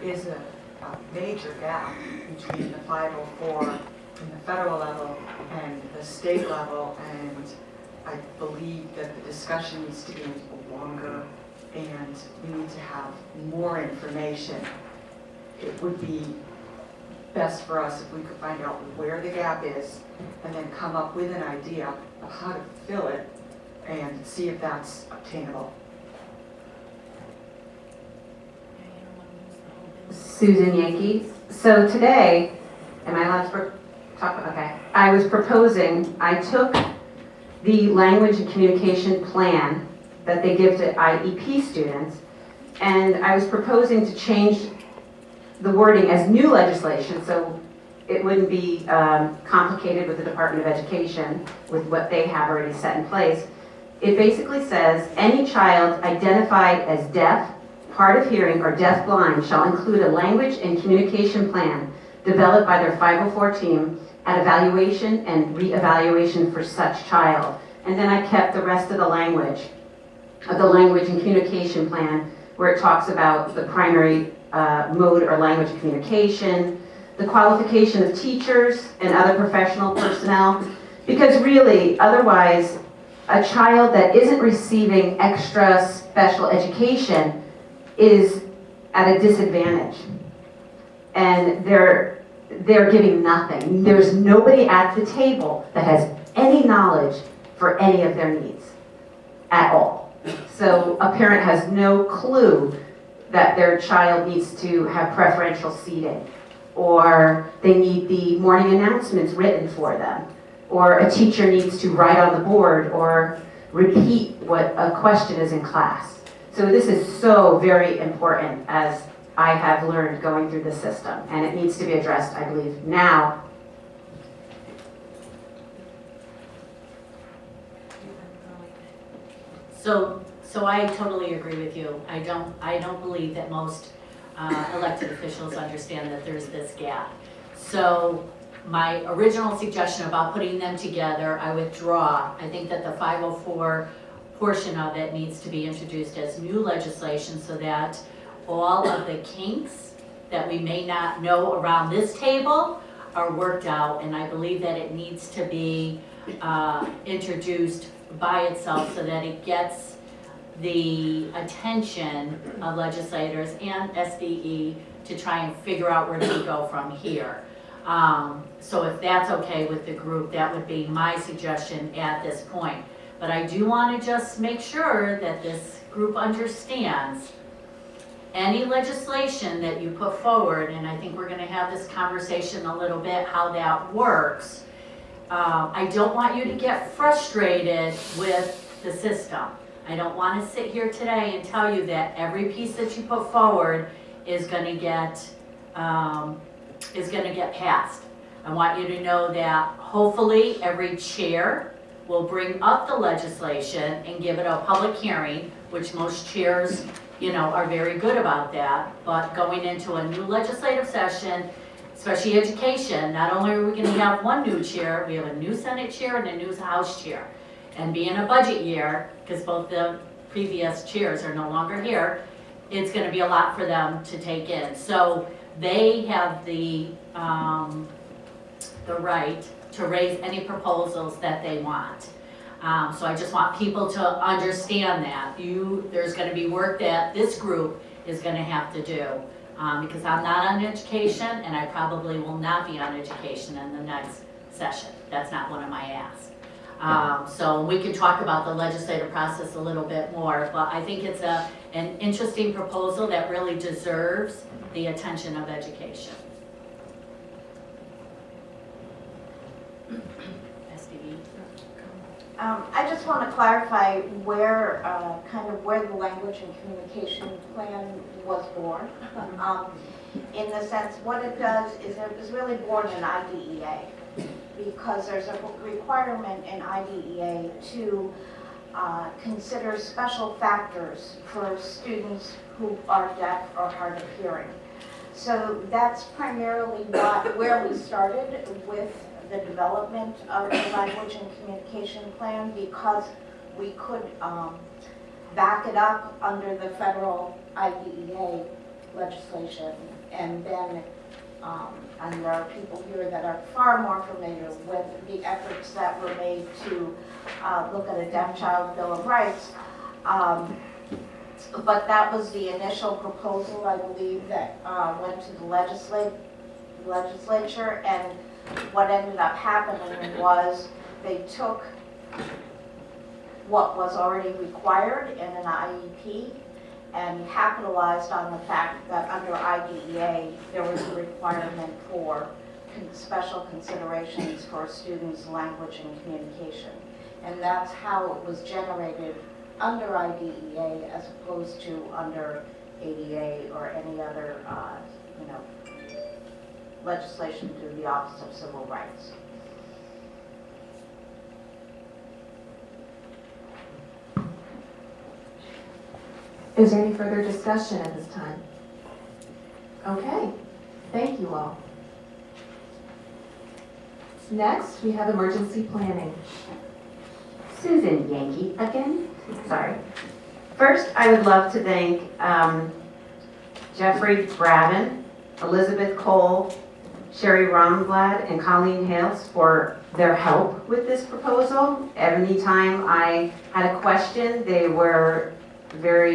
is a major gap between the 504 in the federal level and the state level, and I believe that the discussion needs to be longer and we need to have more information. It would be best for us if we could find out where the gap is and then come up with an idea of how to fill it and see if that's obtainable. Susan Yankee. So today, am I allowed to talk? Okay. I was proposing, I took the language and communication plan that they give to IEP students, and I was proposing to change the wording as new legislation, so it wouldn't be complicated with the Department of Education with what they have already set in place. It basically says, any child identified as deaf, hard of hearing, or deaf-blind shall include a language and communication plan developed by their 504 team at evaluation and re-evaluation for such child. And then I kept the rest of the language and communication plan where it talks about the primary mode or language of communication, the qualification of teachers and other professional personnel, because really, otherwise, a child that isn't receiving extra special education is at a disadvantage. And they're giving nothing. There's nobody at the table that has any knowledge for any of their needs at all. So a parent has no clue that their child needs to have preferential seating, or they need the morning announcements written for them, or a teacher needs to write on the board or repeat what a question is in class. So this is so very important, as I have learned going through the system, and it needs to be addressed, I believe, now. So I totally agree with you. I don't believe that most elected officials understand that there's this gap. So my original suggestion about putting them together, I withdraw. I think that the 504 portion of it needs to be introduced as new legislation so that all of the kinks that we may not know around this table are worked out, and I believe that it needs to be introduced by itself so that it gets the attention of legislators and SDE to try and figure out where to go from here. So if that's okay with the group, that would be my suggestion at this point. But I do want to just make sure that this group understands any legislation that you put forward, and I think we're going to have this conversation a little bit, how that works. I don't want you to get frustrated with the system. I don't want to sit here today and tell you that every piece that you put forward is going to get passed. I want you to know that hopefully every chair will bring up the legislation and give it a public hearing, which most chairs, are very good about that. But going into a new legislative session, especially education, not only are we going to have one new chair, we have a new Senate chair and a new House chair. And being a budget year, because both the previous chairs are no longer here, it's going to be a lot for them to take in. So they have the right to raise any proposals that they want. So I just want people to understand that. There's going to be work that this group is going to have to do. Because I'm not on education, and I probably will not be on education in the next session. That's not one of my asks. So we can talk about the legislative process a little bit more, but I think it's an interesting proposal that really deserves the attention of education. SDE? I just want to clarify where the language and communication plan was born. In the sense, what it does is it was really born in IDEA, because there's a requirement in IDEA to consider special factors for students who are deaf or hard of hearing. So that's primarily where we started with the development of the language and communication plan, because we could back it up under the federal IDEA legislation. And then, and there are people here that are far more familiar with the efforts that were made to look at a Deaf Child Bill of Rights. But that was the initial proposal, I believe, that went to the legislature, and what ended up happening was they took what was already required in an IEP and capitalized on the fact that under IDEA there was a requirement for special considerations for students' language and communication. And that's how it was generated under IDEA as opposed to under ADA or any other, legislation through the Office of Civil Rights. Is there any further discussion at this time? Okay, thank you all. Next, we have emergency planning. Susan Yankee again, sorry. First, I would love to thank Jeffrey Bravin, Elizabeth Cole, Sherry Romblad, and Colleen Hales for their help with this proposal. Anytime I had a question, they were very